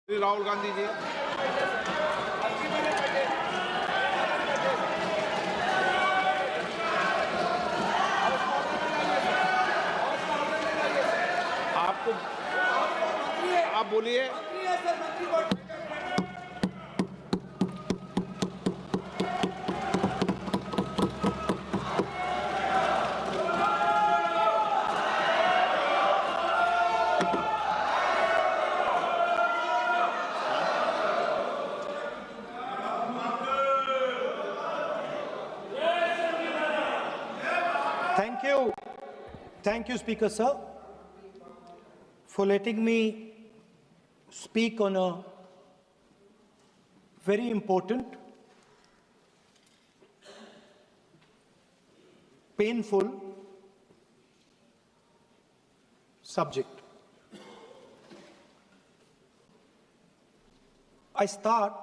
राहुल गांधी जी। आपको आप बोलिए। Thank you, Speaker Sir, for letting me speak on a very important, painful subject. I start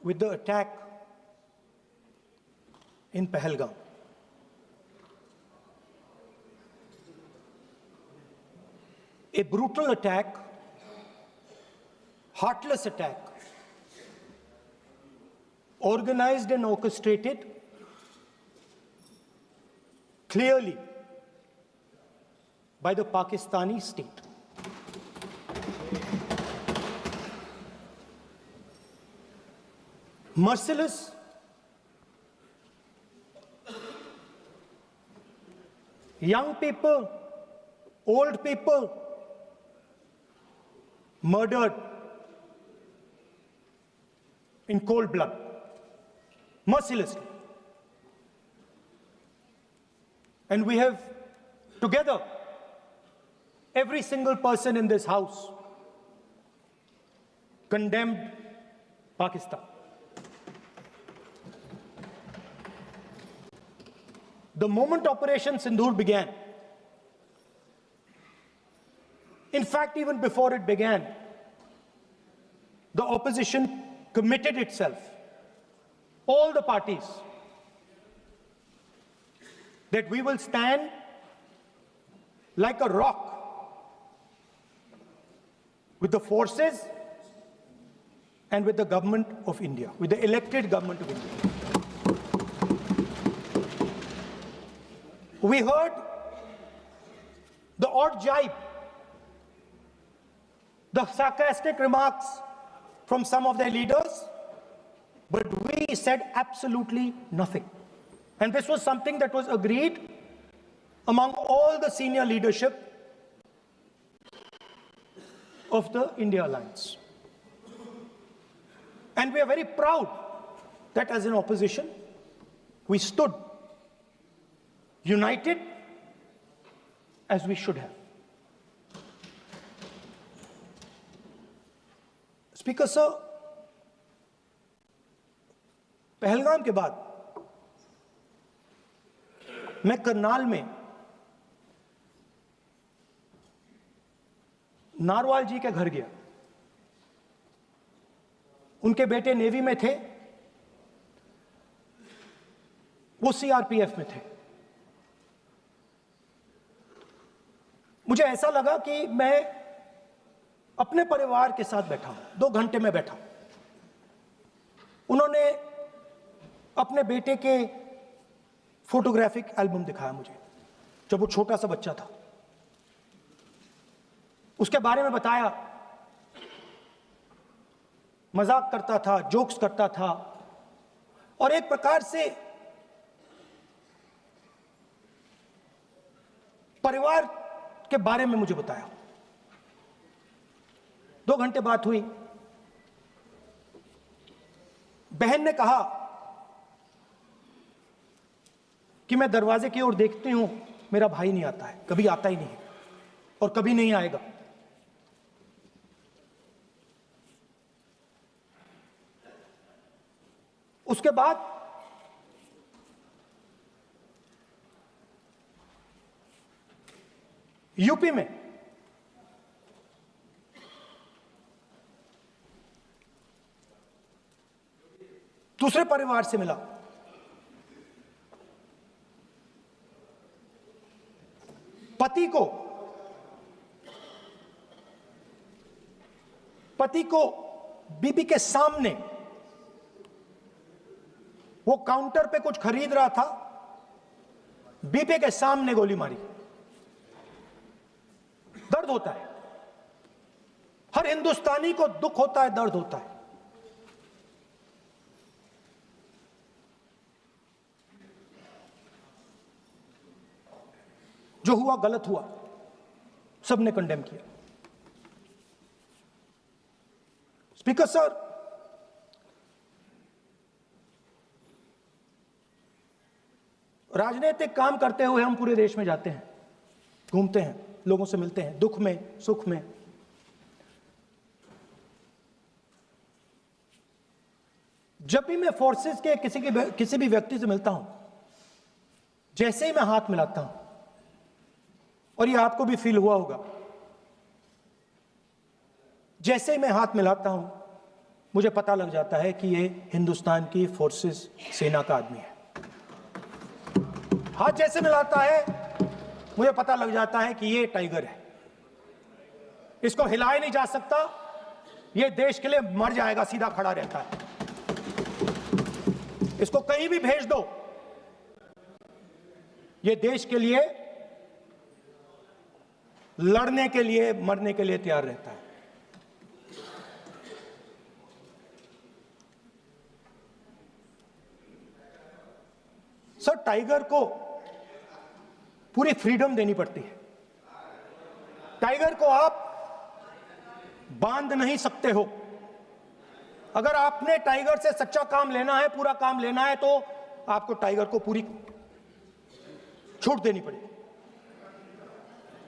with the attack in Pahalgam. A brutal attack, heartless attack, organized and orchestrated clearly by the Pakistani state. Merciless, young people, old people murdered in cold blood, mercilessly. And we have together, every single person in this house, condemned Pakistan. The moment Operation Sindoor began, in fact, even before it began, the opposition committed itself, all the parties, that we will stand like a rock with the forces and with the government of India, with the elected government of India. We heard the odd jibe, the sarcastic remarks from some of their leaders, but we said absolutely nothing. And this was something that was agreed among all the senior leadership of the India Alliance. And we are very proud that as an opposition, we stood united as we should have. Speaker Sir, Pahalgam के बाद मैं करनाल में narwhal जी के घर गया। उनके बेटे navy में थे, वो सीआरपीएफ में थे। मुझे ऐसा लगा कि मैं अपने परिवार के साथ बैठा हूं। 2 घंटे में बैठा। उन्होंने अपने बेटे के फोटोग्राफिक एल्बम दिखाया मुझे, जब वो छोटा सा बच्चा था। उसके बारे में बताया, मजाक करता था, जोक्स करता था, और एक प्रकार से परिवार के बारे में मुझे बताया। 2 घंटे बात हुई। बहन ने कहा कि मैं दरवाजे की ओर देखती हूं, मेरा भाई नहीं आता है, कभी आता ही नहीं है और कभी नहीं आएगा। उसके बाद यूपी में दूसरे परिवार से मिला। पति को बीबी के सामने, वो काउंटर पे कुछ खरीद रहा था, बीबी के सामने गोली मारी। दर्द होता है, हर हिंदुस्तानी को दुख होता है, दर्द होता है। जो हुआ गलत हुआ, सबने कंडेम किया। स्पीकर सर, राजनीतिक काम करते हुए हम पूरे देश में जाते हैं, घूमते हैं, लोगों से मिलते हैं, दुख में सुख में। जब भी मैं फोर्सेस के किसी भी व्यक्ति से मिलता हूं, जैसे ही मैं हाथ मिलाता हूं, और ये आपको भी फील हुआ होगा, जैसे ही मैं हाथ मिलाता हूं मुझे पता लग जाता है कि ये हिंदुस्तान की फोर्सेस सेना का आदमी है। हाथ जैसे मिलाता है मुझे पता लग जाता है कि ये टाइगर है, इसको हिलाया नहीं जा सकता, ये देश के लिए मर जाएगा, सीधा खड़ा रहता है। इसको कहीं भी भेज दो, ये देश के लिए लड़ने के लिए, मरने के लिए तैयार रहता है। सर, टाइगर को पूरी फ्रीडम देनी पड़ती है। टाइगर को आप बांध नहीं सकते हो। अगर आपने टाइगर से सच्चा काम लेना है, पूरा काम लेना है, तो आपको टाइगर को पूरी छूट देनी पड़ेगी।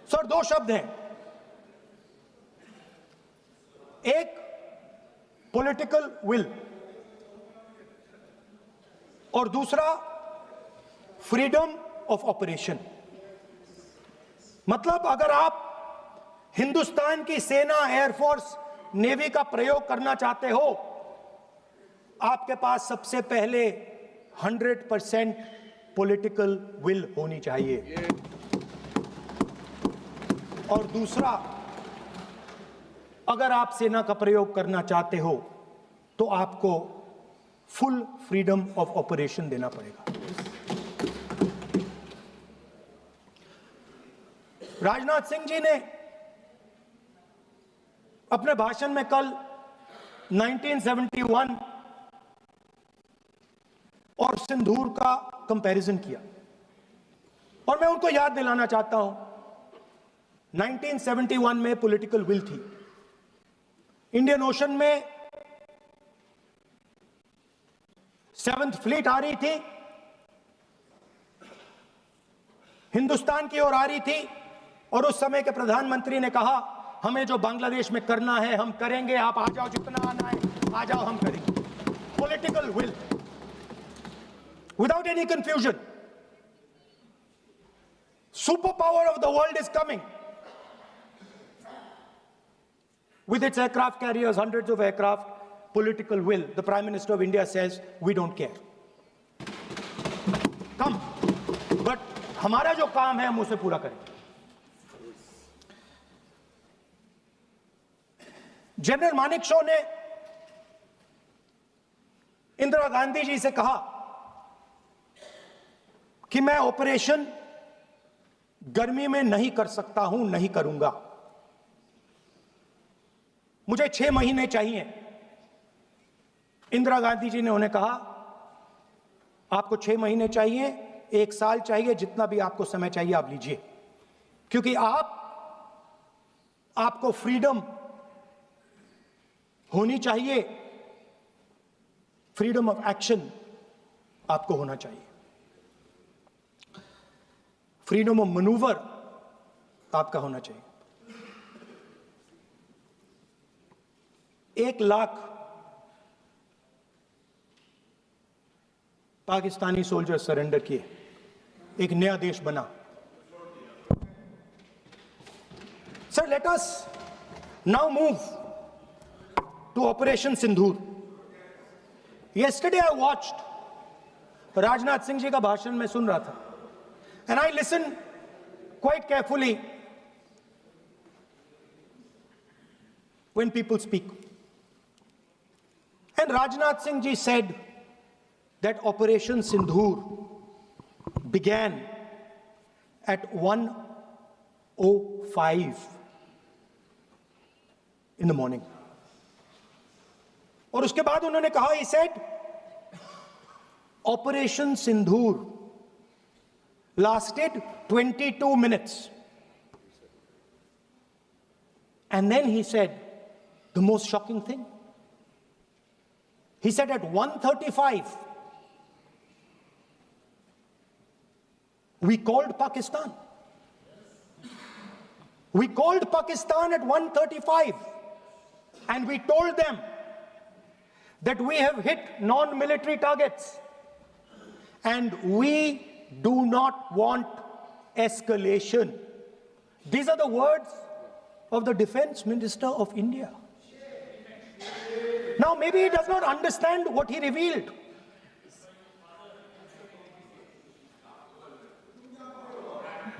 सर, दो शब्द हैं, एक पॉलिटिकल विल और दूसरा फ्रीडम ऑफ ऑपरेशन। मतलब अगर आप हिंदुस्तान की सेना, एयरफोर्स, नेवी का प्रयोग करना चाहते हो, आपके पास सबसे पहले 100% पॉलिटिकल विल होनी चाहिए, और दूसरा, अगर आप सेना का प्रयोग करना चाहते हो तो आपको फुल फ्रीडम ऑफ ऑपरेशन देना पड़ेगा। राजनाथ सिंह जी ने अपने भाषण में कल 1971 और सिंदूर का कंपैरिजन किया, और मैं उनको याद दिलाना चाहता हूं, 1971 में पॉलिटिकल विल थी, इंडियन ओशन में 7th फ्लीट आ रही थी, हिंदुस्तान की ओर आ रही थी, और उस समय के प्रधानमंत्री ने कहा, हमें जो बांग्लादेश में करना है हम करेंगे, आप आ जाओ, जितना आना है आ जाओ, हम करेंगे। Political will, without any confusion. Superpower of the world is coming with its aircraft carriers, hundreds of aircraft. Political will. The Prime Minister of India says we don't care. Come, but हमारा जो काम है हम उसे पूरा करें। General Manekshaw ने इंदिरा गांधी जी से कहा कि मैं ऑपरेशन गर्मी में नहीं कर सकता हूं, नहीं करूंगा, मुझे 6 महीने चाहिए। इंदिरा गांधी जी ने उन्हें कहा, आपको 6 महीने चाहिए, 1 साल चाहिए, जितना भी आपको समय चाहिए आप लीजिए, क्योंकि आपको फ्रीडम होनी चाहिए, फ्रीडम ऑफ एक्शन आपको होना चाहिए, फ्रीडम ऑफ मैनूवर आपका होना चाहिए। 1 लाख पाकिस्तानी सोल्जर सरेंडर किए, एक नया देश बना। Sir, let us now move to operation Sindoor. Yesterday I watched Rajnath Singh ji का भाषण में सुन रहा था, and I listened quite carefully when people speak. And Rajnath Singh ji said that Operation Sindhur began at 1:05 in the morning. और उसके बाद उन्होंने कहा, he said, Operation Sindhur lasted 22 minutes. And then he said the most shocking thing. He said at 1:35, we called Pakistan. We called Pakistan at 1:35 and we told them that we have hit non-military targets and we do not want escalation. These are the words of the Defense Minister of India. Now, maybe he does not understand what he revealed.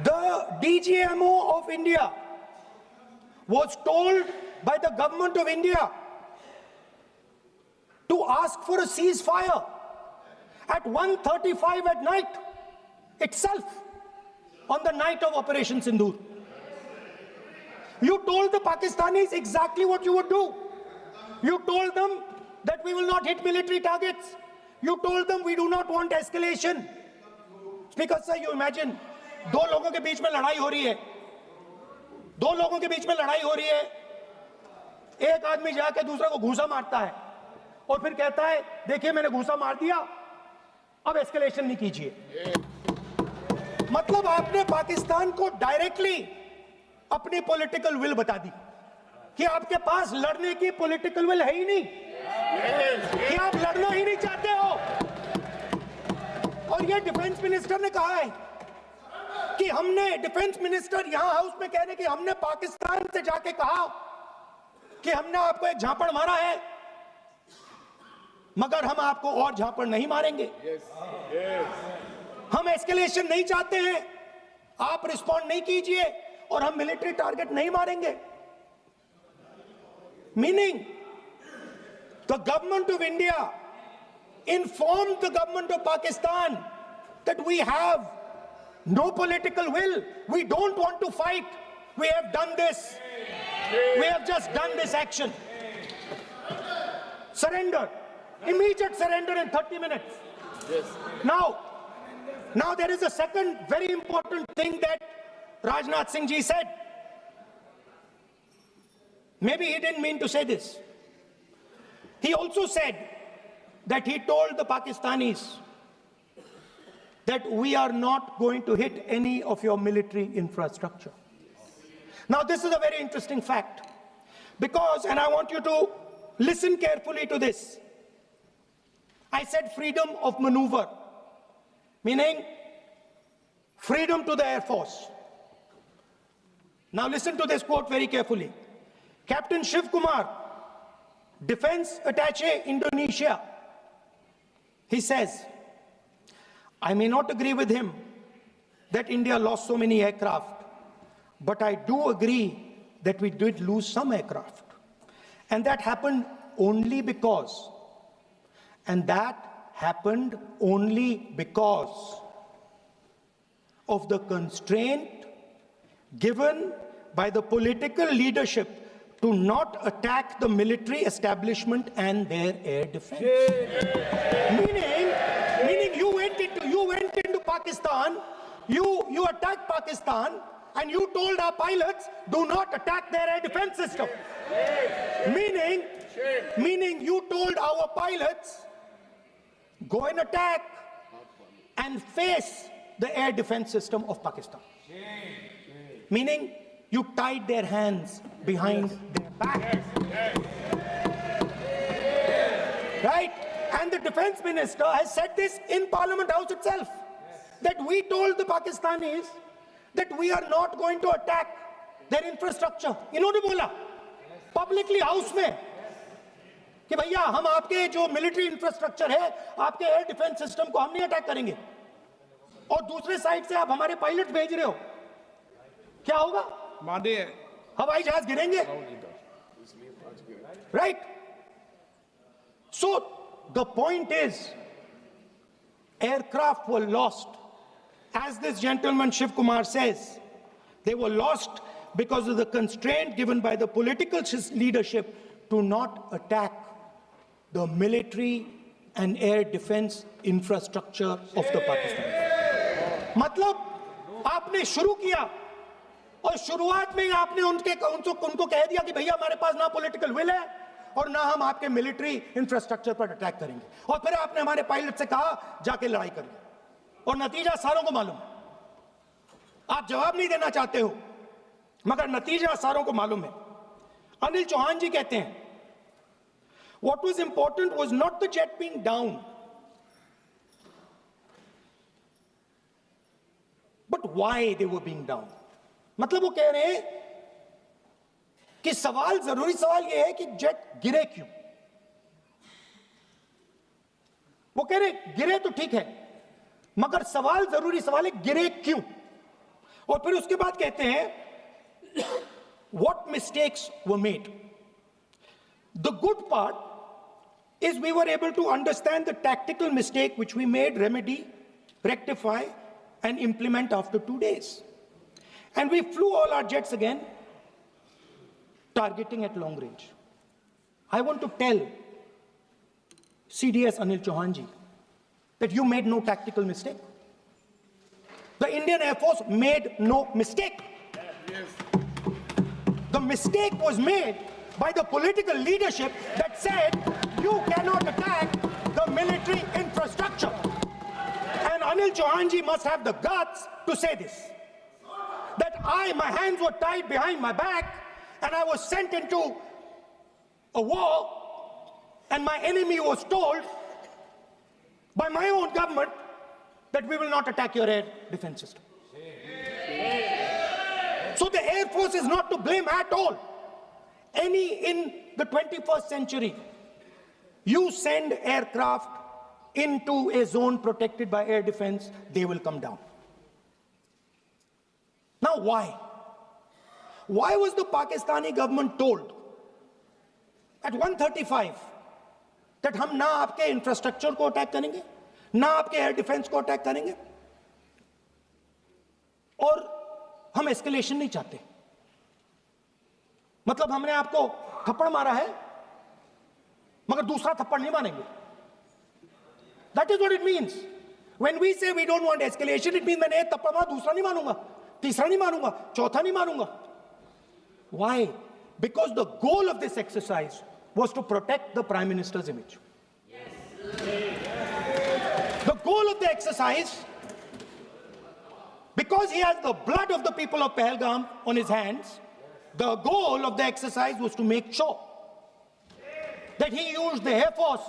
The DGMO of India was told by the government of India to ask for a ceasefire at 1:35 at night itself, on the night of Operation Sindhur. You told the Pakistanis exactly what you would do. You told them that we will not hit military targets. You told them we do not want escalation. Speaker sir, you imagine, दो लोगों के बीच में लड़ाई हो रही है, दो लोगों के बीच में लड़ाई हो रही है, एक आदमी जाके दूसरे को घूंसा मारता है और फिर कहता है देखिए मैंने घूंसा मार दिया, अब एस्केलेशन नहीं कीजिए। मतलब आपने पाकिस्तान को डायरेक्टली अपनी पॉलिटिकल विल बता दी कि आपके पास लड़ने की पॉलिटिकल विल है ही नहीं, कि आप लड़ना ही नहीं चाहते हो। और ये डिफेंस मिनिस्टर ने कहा है कि हमने, डिफेंस मिनिस्टर यहां हाउस में कह रहे कि हमने पाकिस्तान से जाके कहा कि हमने आपको एक झापड़ मारा है मगर हम आपको और झापड़ नहीं मारेंगे। हम एस्केलेशन नहीं चाहते हैं, आप रिस्पॉन्ड नहीं कीजिए और हम मिलिट्री टारगेट नहीं मारेंगे। Meaning the government of India informed the government of Pakistan that we have no political will, we don't want to fight, we have done this, we have just done this action. Surrender, immediate surrender in 30 minutes. Now there is a second very important thing that Rajnath Singh ji said. Maybe he didn't mean to say this. He also said that he told the Pakistanis that we are not going to hit any of your military infrastructure. Now this is a very interesting fact because, and I want you to listen carefully to this, I said freedom of maneuver, meaning freedom to the Air Force. Now listen to this quote very carefully. Captain Shiv Kumar, Defense Attaché Indonesia, he says, I may not agree with him that India lost so many aircraft, but I do agree that we did lose some aircraft. And that happened only because, of the constraint given by the political leadership to not attack the military establishment and their air defense. Meaning you went into Pakistan, you attacked Pakistan, and you told our pilots, do not attack their air defense system. Meaning you told our pilots, go and attack and face the air defense system of Pakistan. Meaning you tied their hands behind their back. Right? And the defense minister has said this in Parliament House itself, that we told the Pakistanis that we are not going to attack their infrastructure. इन्होंने बोला publicly house में कि भैया हम आपके जो military infrastructure है, आपके air defense system को हम नहीं अटैक करेंगे, और दूसरे साइड से आप हमारे पायलट भेज रहे हो क्या होगा? माननीय हवाई जहाज गिरेंगे, right? So the point is, aircraft were lost, as this gentleman Shiv Kumar says. They were lost because of the constraint given by the political leadership to not attack the military and air defense infrastructure of the Pakistan. मतलब आपने शुरू किया और शुरुआत में ही आपने उनको कह दिया कि भैया हमारे पास ना पॉलिटिकल विल है और ना हम आपके मिलिट्री इंफ्रास्ट्रक्चर पर अटैक करेंगे, और फिर आपने हमारे पायलट से कहा जाके लड़ाई करिए, और नतीजा सारों को मालूम है। आप जवाब नहीं देना चाहते हो, मगर नतीजा सारों को मालूम है। अनिल चौहान जी कहते हैं, what was important was not the jet being down, but why they were being down. मतलब वो कह रहे हैं कि जरूरी सवाल यह है कि जेट गिरे क्यों। वो कह रहे गिरे तो ठीक है, मगर जरूरी सवाल है गिरे क्यों। और फिर उसके बाद कहते हैं what mistakes were made. The good part is we were able to understand the tactical mistake which we made, remedy, rectify and implement after 2 days. And we flew all our jets again, targeting at long range. I want to tell CDS Anil Chauhan ji that you made no tactical mistake. The Indian Air Force made no mistake. The mistake was made by the political leadership that said you cannot attack the military infrastructure. And Anil Chauhan ji must have the guts to say this, that my hands were tied behind my back and I was sent into a war, and my enemy was told by my own government that we will not attack your air defense system. So the Air Force is not to blame at all. In the 21st century, you send aircraft into a zone protected by air defense, they will come down. Now why? Why was the Pakistani government told at 1:35 that हम ना आपके infrastructure को attack करेंगे, ना आपके air defence को attack करेंगे, और हम एस्केलेशन नहीं चाहते? मतलब हमने आपको थप्पड़ मारा है मगर दूसरा थप्पड़ नहीं मारेंगे. That is what it means. When we say we don't want escalation, it means मैंने एक थप्पड़ मारा, दूसरा नहीं मारूंगा, तीसरा नहीं मारूंगा, चौथा नहीं मारूंगा. Why? Because the goal of this exercise was to protect the Prime Minister's image. The goal of the exercise, because he has the blood of the people of Pahalgam on his hands, the goal of the exercise was to make sure that he used the Air Force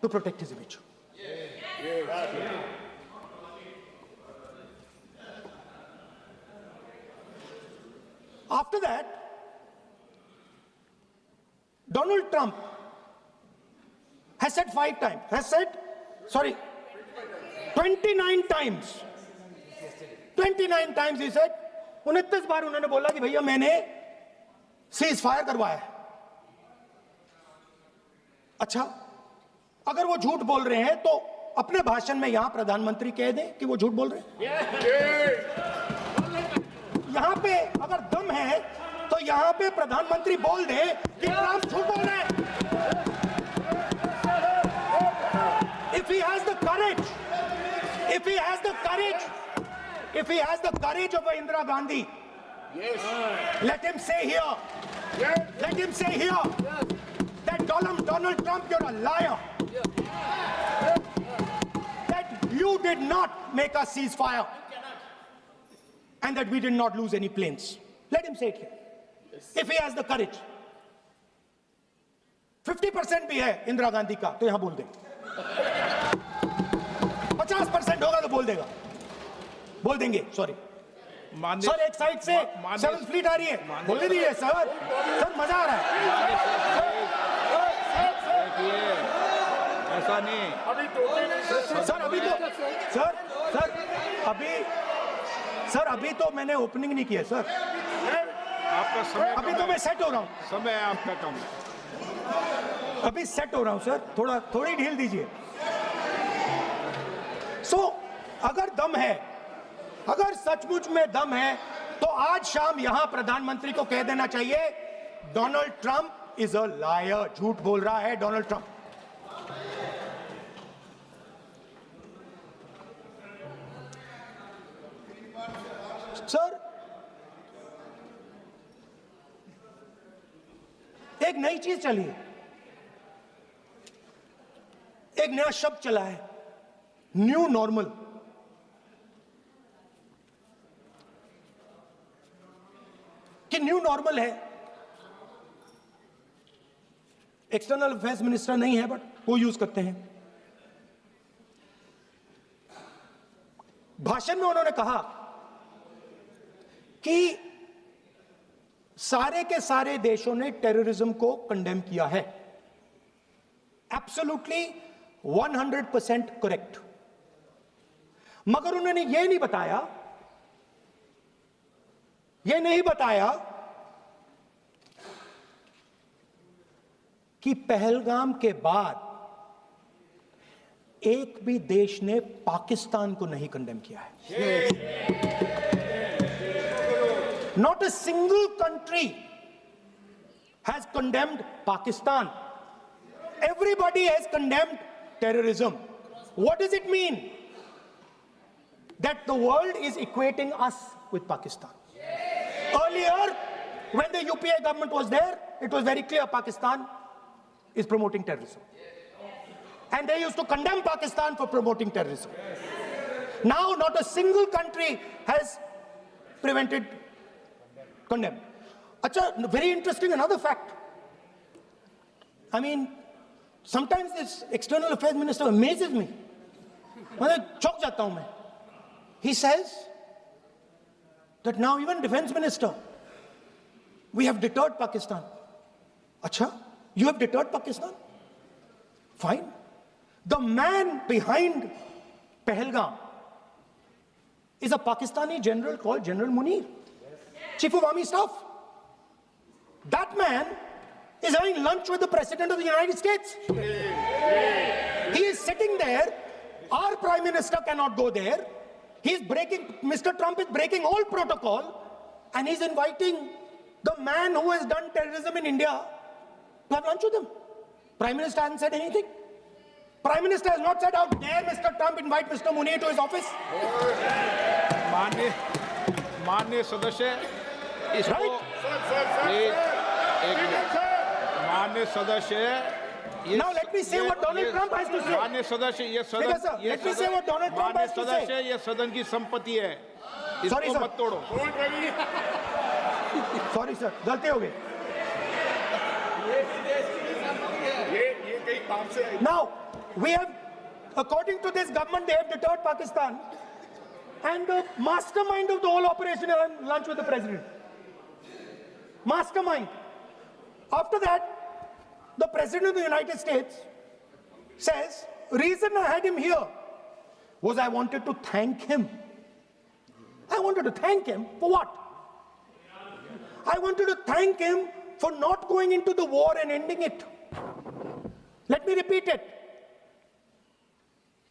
to protect his image. After that, Donald Trump has said 29 times. 29 times he said, 29 बार उन्होंने बोला कि भैया मैंने cease fire करवाया है. अच्छा, अगर वो झूठ बोल रहे हैं तो अपने भाषण में यहां प्रधानमंत्री कह दें कि वो झूठ बोल रहे हैं. यहां पे अगर दम है तो यहां पे प्रधानमंत्री बोल दे कि ट्रंप झूठ बोल रहे हैं. If he has the courage, if he has the courage of Indira Gandhi, let him say here, that Donald Trump, you're a liar. That you did not make us ceasefire, and that we did not lose any planes. Let him say it here. If he has the courage. 50% भी है इंदिरा गांधी का तो यहां बोल दे. 50% होगा तो बोल देंगे. सॉरी सर, एक साइड से 7th फ्लीट आ रही है, बोल दीजिए सर. मजा आ रहा है. ऐसा नहीं सर अभी तो सर अभी तो मैंने ओपनिंग नहीं किया सर, आपका समय अभी कम तो है। मैं सेट हो रहा हूं, समय है आपका कम। अभी सेट हो रहा हूं सर, थोड़ी ढील दीजिए। अगर दम है, अगर सचमुच में दम है, तो आज शाम यहां प्रधानमंत्री को कह देना चाहिए Donald Trump is a liar, झूठ बोल रहा है डोनाल्ड ट्रंप। सर एक नई चीज चली है, एक नया शब्द चला है, न्यू नॉर्मल। कि न्यू नॉर्मल है, एक्सटर्नल अफेयर्स मिनिस्टर नहीं है बट वो यूज करते हैं। भाषण में उन्होंने कहा कि सारे के सारे देशों ने टेररिज्म को कंडेम किया है। Absolutely 100% correct. मगर उन्होंने यह नहीं बताया कि पहलगाम के बाद एक भी देश ने पाकिस्तान को नहीं कंडेम किया है। Not a single country has condemned Pakistan. Everybody has condemned terrorism. What does it mean? That the world is equating us with Pakistan. Earlier, when the UPA government was there, it was very clear Pakistan is promoting terrorism. And they used to condemn Pakistan for promoting terrorism. Now, not a single country has condemned. Acha, very interesting, another fact. I mean, sometimes this external affairs minister amazes me. Chok jata hu main. He says that now even defense minister, we have deterred Pakistan. Acha, you have deterred Pakistan? Fine. The man behind Pahalgam is a Pakistani general called General Munir, Chief of Army Staff. That man is having lunch with the President of the United States. He is sitting there. Our Prime Minister cannot go there. Mr. Trump is breaking all protocol, and he's inviting the man who has done terrorism in India to have lunch with him. Prime Minister hasn't said anything. Prime Minister has not said, how dare Mr. Trump invite Mr. Munir to his office? माननीय सदस्य इसको माननीय सदस्य Now let me say what Donald Trump has to say. माननीय सदस्य ये सदन let me say what Donald Trump has to say. सदस्य ये सदन की संपत्ति है, Sorry, इसको sir. मत तोड़ो। Sorry sir, गलती हो गई। Now we have, according to this government, they have deterred Pakistan, and the mastermind of the whole operation is having lunch with the president. Mastermind. After that, the President of the United States says, reason I had him here was I wanted to thank him. I wanted to thank him for what? I wanted to thank him for not going into the war and ending it. Let me repeat it.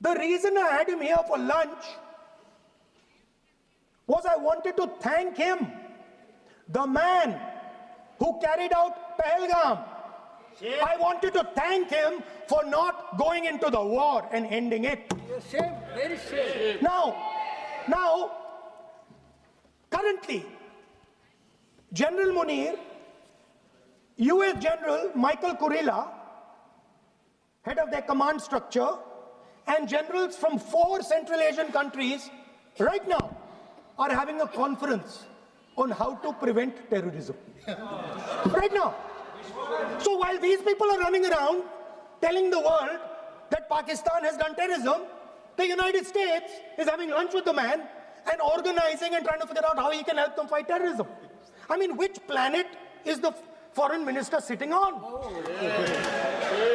The reason I had him here for lunch was I wanted to thank him, the man who carried out Pahalgam. I wanted to thank him for not going into the war and ending it. Shame, very shame. Now, currently, General Munir, US General Michael Kurilla, head of their command structure, and generals from 4 Central Asian countries right now are having a conference on how to prevent terrorism. Right now. So while these people are running around telling the world that Pakistan has done terrorism, the United States is having lunch with the man and organizing and trying to figure out how he can help them fight terrorism. I mean, which planet is the foreign minister sitting on?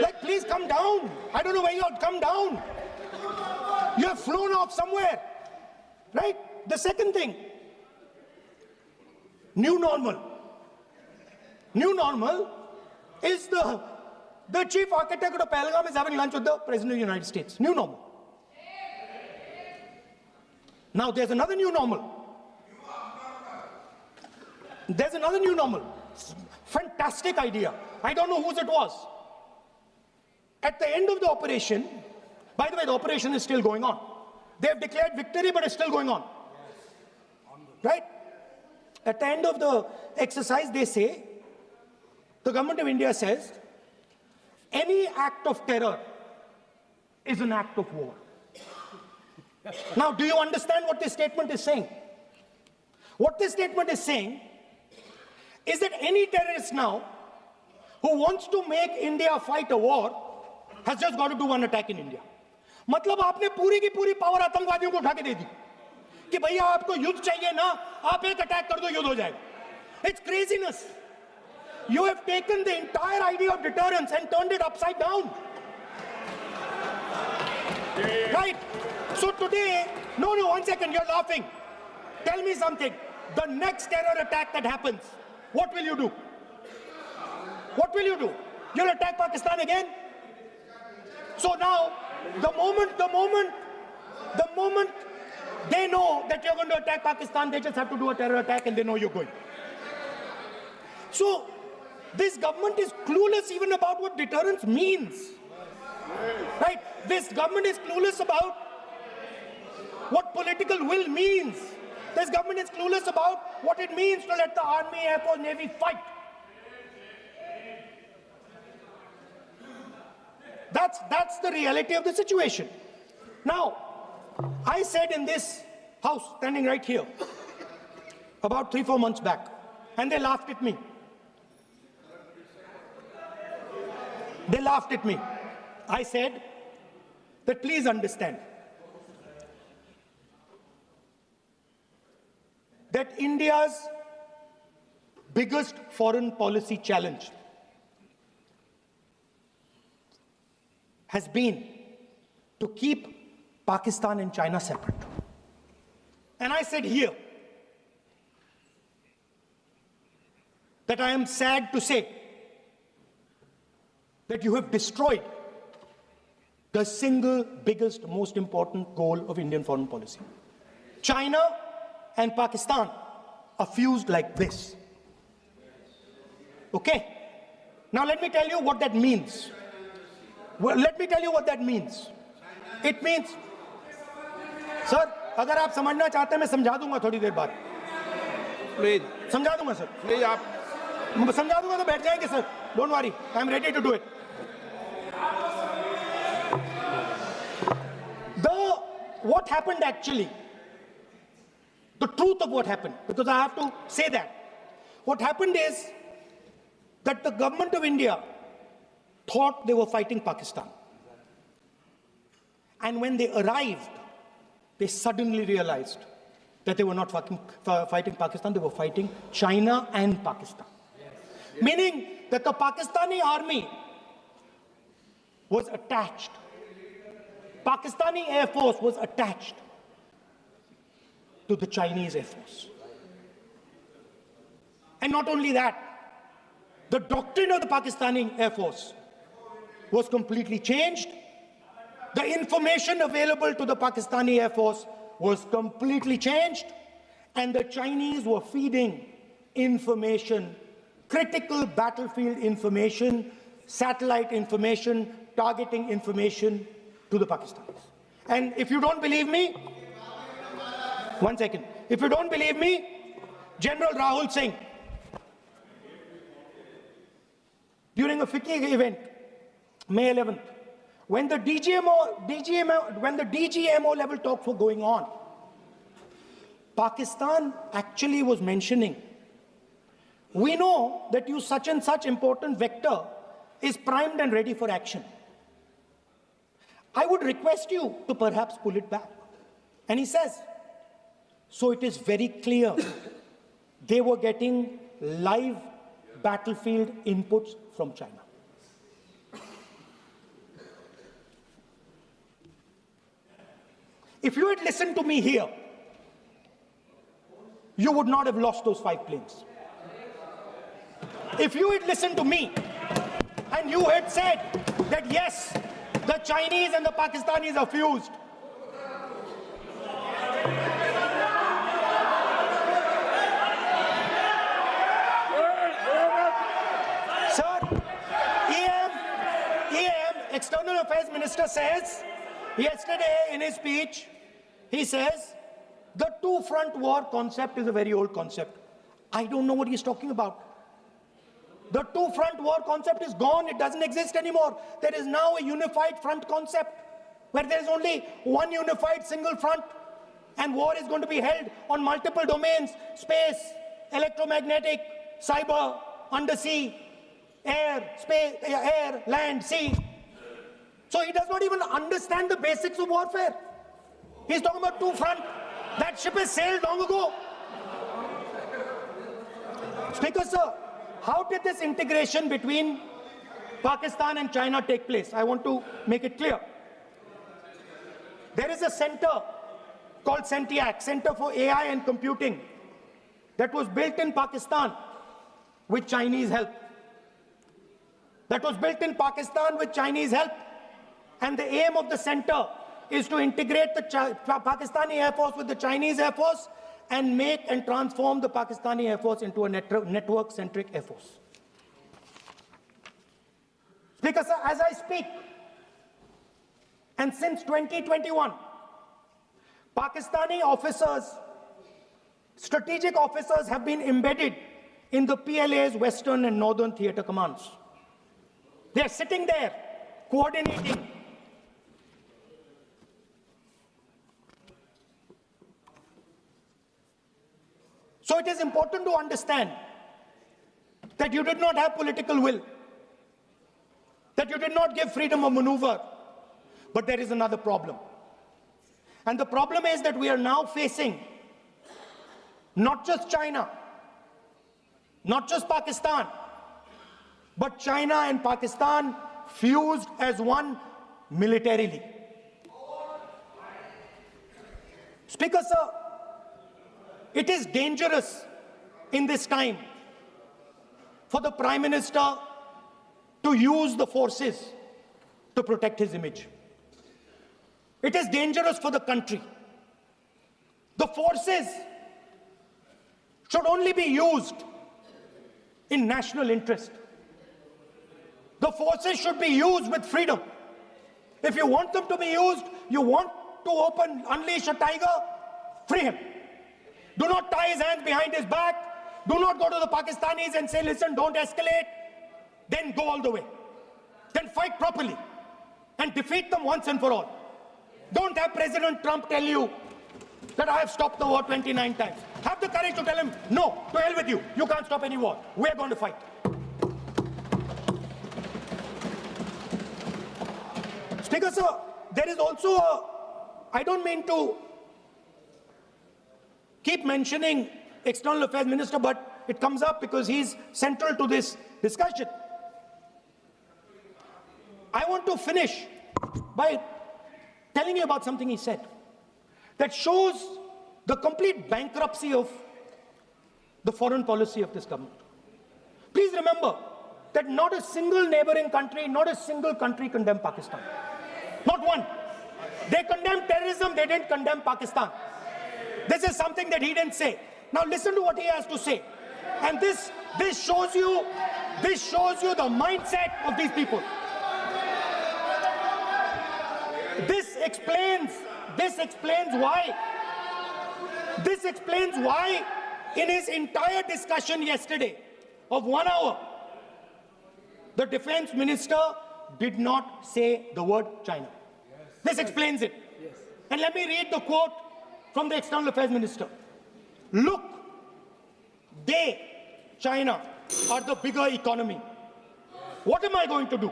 Like, please come down. I don't know where you are. Come down. You have flown off somewhere. Right? The second thing, New normal. New normal is the chief architect of Pahalgam is having lunch with the President of the United States. New normal. Now there's another new normal. There's another new normal. Fantastic idea. I don't know whose it was. At the end of the operation, by the way, the operation is still going on. They have declared victory, but it's still going on. Right? At the end of the exercise, they say, the government of India says, any act of terror is an act of war. Now, do you understand what this statement is saying? What this statement is saying is that any terrorist now who wants to make India fight a war has just got to do one attack in India. मतलब आपने पूरी की पूरी power आतंकवादियों को उठा के दे दी कि भैया आपको युद्ध चाहिए ना, आप एक अटैक कर दो, युद्ध हो जाएगा. It's craziness. You have taken the entire idea of deterrence and turned it upside down. Right? So today, no, one second, you're laughing. Tell me something. The next terror attack that happens, what will you do? What will you do? You'll attack Pakistan again? So now, the moment they know that you're going to attack Pakistan, they just have to do a terror attack and they know you're going. So, this government is clueless even about what deterrence means. Right? This government is clueless about what political will means. This government is clueless about what it means to let the Army, Air Force, Navy fight. That's the reality of the situation. Now, I said in this house, standing right here, about 3-4 months back, and they laughed at me. They laughed at me. I said that please understand that India's biggest foreign policy challenge has been to keep Pakistan and China separate. And I said here that I am sad to say that you have destroyed the single biggest, most important goal of Indian foreign policy. China and Pakistan are fused like this. Okay? Now let me tell you what that means. Well, let me tell you what that means. It means, sir, अगर आप समझना चाहते हैं मैं समझा दूंगा थोड़ी देर बाद. Please, समझा दूंगा सर. please, आप समझा दूंगा तो बैठ जाएंगे sir. Don't worry, I am ready to do it. What happened actually, the truth of what happened, because I have to say that. What happened is that the government of India thought they were fighting Pakistan. And when they arrived, they suddenly realized that they were not fighting Pakistan, they were fighting China and Pakistan. Meaning that the Pakistani army was attached. Pakistani Air Force was attached to the Chinese Air Force. And not only that, the doctrine of the Pakistani Air Force was completely changed. The information available to the Pakistani Air Force was completely changed. And the Chinese were feeding information, critical battlefield information, satellite information, targeting information to the Pakistanis. And if you don't believe me, one second. If you don't believe me, General Rahul Singh, during a FICCI event, May 11th, when the DGMO level talks were going on, Pakistan actually was mentioning, we know that you such and such important vector is primed and ready for action. I would request you to perhaps pull it back. And he says, so it is very clear they were getting live battlefield inputs from China. If you had listened to me here, you would not have lost those 5 planes. If you had listened to me and you had said that yes, the Chinese and the Pakistanis are fused, sir, External Affairs Minister says yesterday in his speech, he says the two-front war concept is a very old concept. I don't know what he's talking about. The two-front war concept is gone. It doesn't exist anymore. There is now a unified front concept where there is only one unified single front, and war is going to be held on multiple domains: space, electromagnetic, cyber, undersea, air, space, air, land, sea. So he does not even understand the basics of warfare. He's talking about two-front. That ship has sailed long ago. Speaker, sir, how did this integration between Pakistan and China take place? I want to make it clear. There is a center called CENTIAC, Center for AI and Computing, that was built in Pakistan with Chinese help. And the aim of the center is to integrate the Pakistani Air Force with the Chinese Air Force and make and transform the Pakistani Air Force into a network-centric Air Force. Speaker, sir, as I speak, and since 2021, Pakistani officers, strategic officers, have been embedded in the PLA's Western and Northern Theatre Commands. They are sitting there, coordinating. So it is important to understand that you did not have political will, that you did not give freedom of maneuver. But there is another problem. And the problem is that we are now facing not just China, not just Pakistan, but China and Pakistan fused as one militarily. Speaker, sir, it is dangerous in this time for the Prime Minister to use the forces to protect his image. It is dangerous for the country. The forces should only be used in national interest. The forces should be used with freedom. If you want them to be used, you want to unleash a tiger, free him. Do not tie his hands behind his back. Do not go to the Pakistanis and say, listen, don't escalate. Then go all the way. Then fight properly and defeat them once and for all. Don't have President Trump tell you that I have stopped the war 29 times. Have the courage to tell him, no, to hell with you. You can't stop any war. We're going to fight. Speaker, sir, there is also I don't mean to keep mentioning External Affairs Minister, but it comes up because he's central to this discussion. I want to finish by telling you about something he said that shows the complete bankruptcy of the foreign policy of this government. Please remember that not a single neighboring country, not a single country condemned Pakistan. Not one. They condemned terrorism, they didn't condemn Pakistan. This is something that he didn't say. Now listen to what he has to say. And this shows you the mindset of these people. This explains why in his entire discussion yesterday of 1 hour, the defense minister did not say the word China. This explains it. And let me read the quote from the External Affairs Minister. Look, China, are the bigger economy. What am I going to do?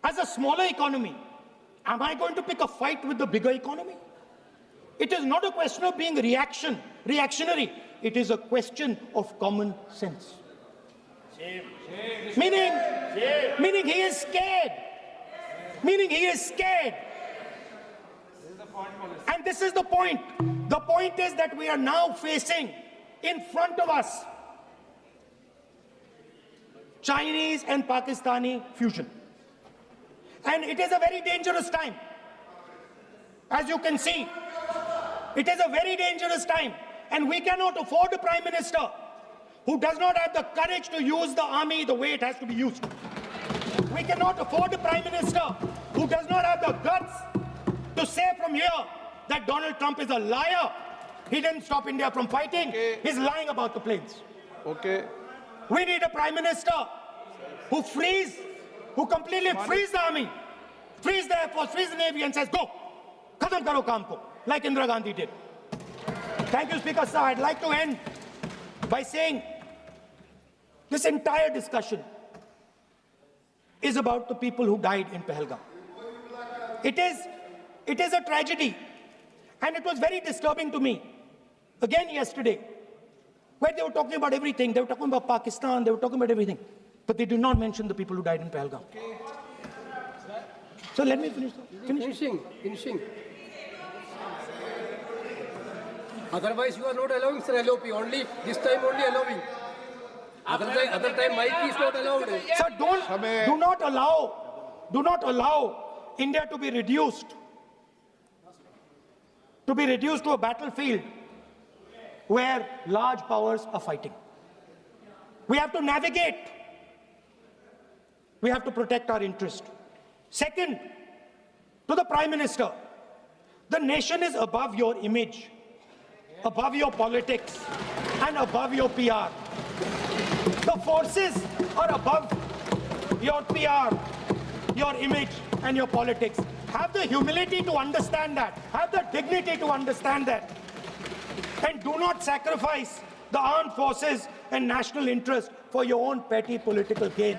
As a smaller economy, am I going to pick a fight with the bigger economy? It is not a question of being reactionary. It is a question of common sense. Meaning he is scared. And this is the point. The point is that we are now facing in front of us Chinese and Pakistani fusion. And it is a very dangerous time. As you can see, it is a very dangerous time. And we cannot afford a Prime Minister who does not have the courage to use the army the way it has to be used. We cannot afford a Prime Minister who does not have the guts to say from here that Donald Trump is a liar. He didn't stop India from fighting. Okay. He's lying about the planes. Okay. We need a Prime Minister who completely frees the army, frees the Air Force, frees the Navy and says, go, khatam karo kaam ko, like Indira Gandhi did. Thank you, Speaker Sir. I'd like to end by saying this entire discussion is about the people who died in Pahalgam. It is a tragedy, and it was very disturbing to me, again yesterday, where they were talking about everything. They were talking about Pakistan, they were talking about everything, but they did not mention the people who died in Pahalgam. So let me finish. Finishing. Otherwise, you are not allowing, Sir LOP. Only this time, only allowing. Other time, mic is not allowed. Sir, do not allow India to be reduced to a battlefield where large powers are fighting. We have to navigate. We have to protect our interest. Second, to the Prime Minister, the nation is above your image, above your politics, and above your PR. The forces are above your PR, your image, and your politics. Have the humility to understand that. Have the dignity to understand that. And do not sacrifice the armed forces and national interest for your own petty political gain.